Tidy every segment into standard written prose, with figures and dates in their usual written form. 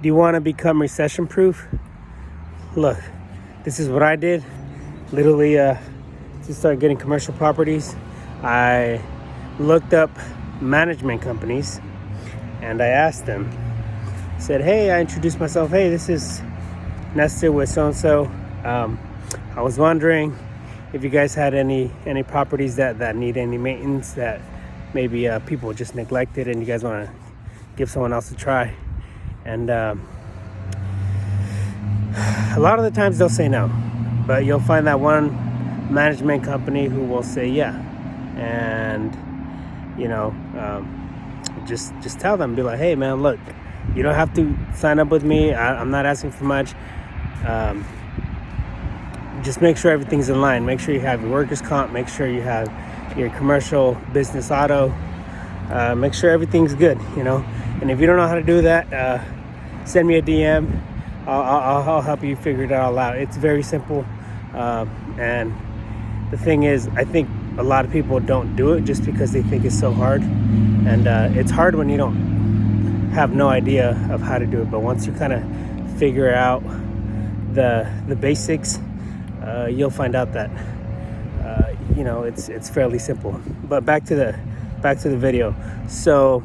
Do you want to become recession proof? Look, this is what I did. Literally, to start getting commercial properties, I looked up management companies and I asked them, said, hey, I introduced myself. Hey, this is Nestor with so-and-so. I was wondering if you guys had any properties that need any maintenance, that maybe people just neglected and you guys want to give someone else a try. And a lot of the times they'll say no, but you'll find that one management company who will say yeah. And just tell them, be like, hey man, look, you don't have to sign up with me. I'm not asking for much. Just make sure everything's in line. Make sure you have your workers' comp. Make sure you have your commercial business auto. Make sure everything's good, And if you don't know how to do that, send me a DM. I'll help you figure it all out. It's very simple. And the thing is, I think a lot of people don't do it just because they think it's so hard. And it's hard when you don't have no idea of how to do it. But once you kind of figure out the basics, you'll find out that it's fairly simple. But back to the video. So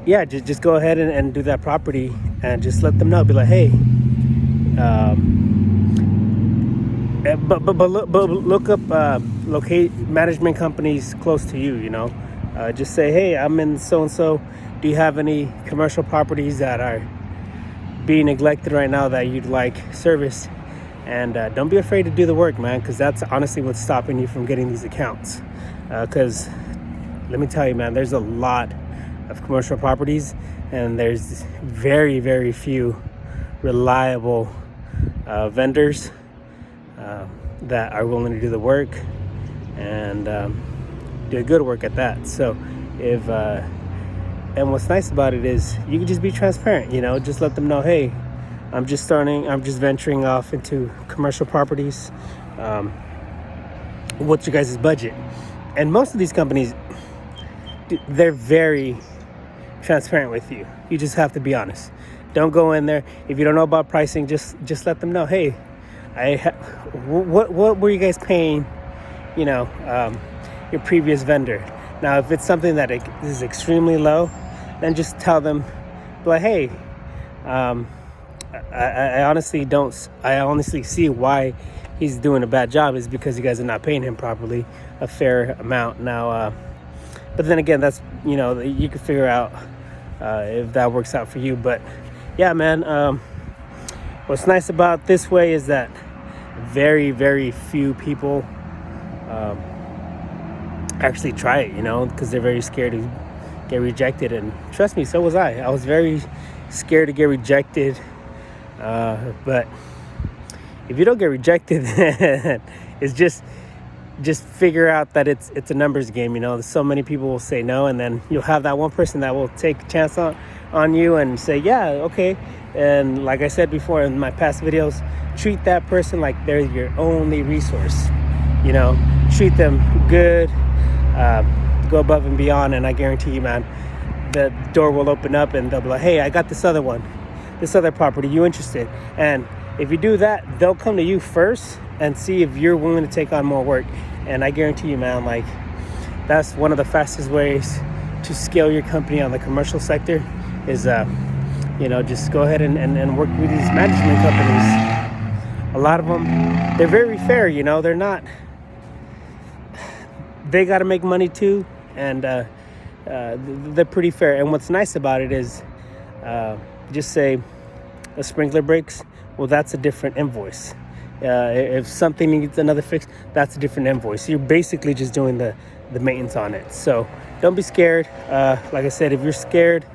yeah, just go ahead and do that property and just let them know. Be like, hey, but look up locate management companies close to you. Just say, hey, I'm in so and so. Do you have any commercial properties that are being neglected right now that you'd like service? And don't be afraid to do the work, man, because that's honestly what's stopping you from getting these accounts. Because let me tell you, man, there's a lot of commercial properties and there's very, very few reliable vendors that are willing to do the work and do good work at that. So if and what's nice about it is you can just be transparent, just let them know, hey, I'm just venturing off into commercial properties. What's your guys' budget? And most of these companies, they're very transparent with you. You just have to be honest. Don't go in there. If you don't know about pricing, just let them know, hey, what were you guys paying, your previous vendor? Now, if it's something that is extremely low, then just tell them, like, hey, I honestly see why he's doing a bad job is because you guys are not paying him properly, a fair amount. Now, but then again, that's, you can figure out if that works out for you. But yeah, man, what's nice about this way is that very, very few people actually try it, because they're very scared to get rejected. And trust me, so was I. I was very scared to get rejected. But if you don't get rejected, it's just figure out that it's a numbers game. There's so many people will say no, and then you'll have that one person that will take a chance on you and say, yeah, okay. And like I said before in my past videos, treat that person like they're your only resource. Treat them good, go above and beyond, and I guarantee you, man, the door will open up and they'll be like, hey, I got this other property, you interested? And if you do that, they'll come to you first and see if you're willing to take on more work. And I guarantee you, man, like, that's one of the fastest ways to scale your company on the commercial sector is, just go ahead and work with these management companies. A lot of them, they're very fair, they're not, they got to make money too. And they're pretty fair. And what's nice about it is, just say a sprinkler breaks, well, that's a different invoice. If something needs another fix, that's a different invoice. You're basically just doing the maintenance on it. So don't be scared. Like I said, if you're scared,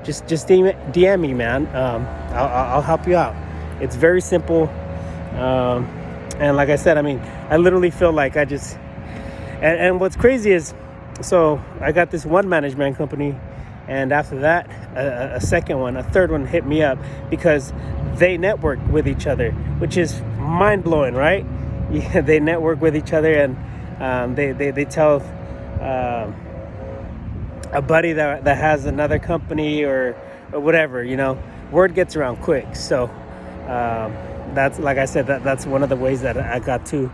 just DM me, man. I'll help you out. It's very simple. And like I said, I literally feel like and what's crazy is, so I got this one management company, and after that, a second one, a third one hit me up because they network with each other, which is mind-blowing, right? Yeah, they network with each other, and they tell a buddy that has another company or or whatever, word gets around quick. So that's, like I said, that's one of the ways that I got to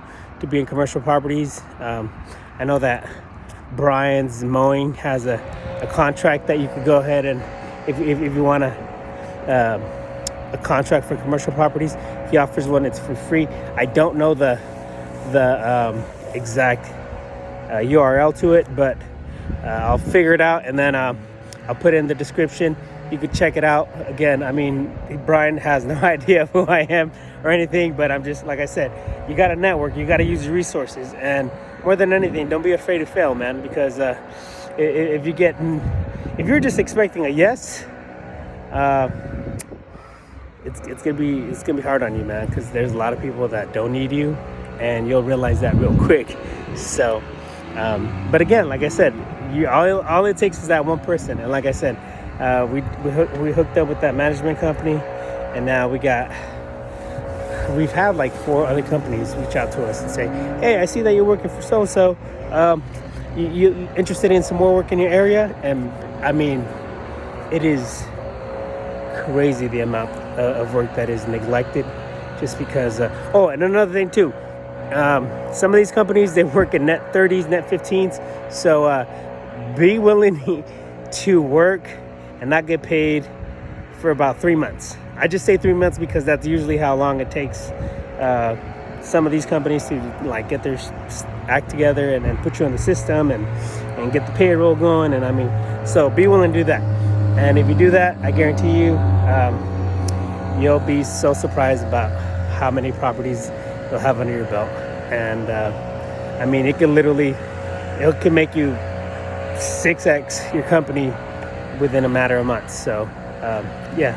be in commercial properties. I know that Brian's Mowing has a contract that you could go ahead and if you want a contract for commercial properties, he offers one. It's for free. I don't know the exact URL to it, but I'll figure it out, and then I'll put it in the description. You could check it out. Again, I mean, Brian has no idea who I am or anything, but I'm just, like I said, you got to network, you got to use your resources, and more than anything, don't be afraid to fail, man, because if you're just expecting a yes, it's gonna be hard on you, man, because there's a lot of people that don't need you, and you'll realize that real quick. So but again, like I said, all it takes is that one person, and like I said, we hooked up with that management company, and now we've had like 4 other companies reach out to us and say, hey, I see that you're working for so-and-so, you interested in some more work in your area? And I mean, it is crazy the amount of work that is neglected just because and another thing too, some of these companies, they work in net 30s, net 15s, so be willing to work and not get paid for about 3 months. I just say 3 months because that's usually how long it takes some of these companies to like get their act together and put you on the system and get the payroll going. And I mean, so be willing to do that. And if you do that, I guarantee you, you'll be so surprised about how many properties you'll have under your belt. And I mean, it can make you 6x your company within a matter of months. So yeah.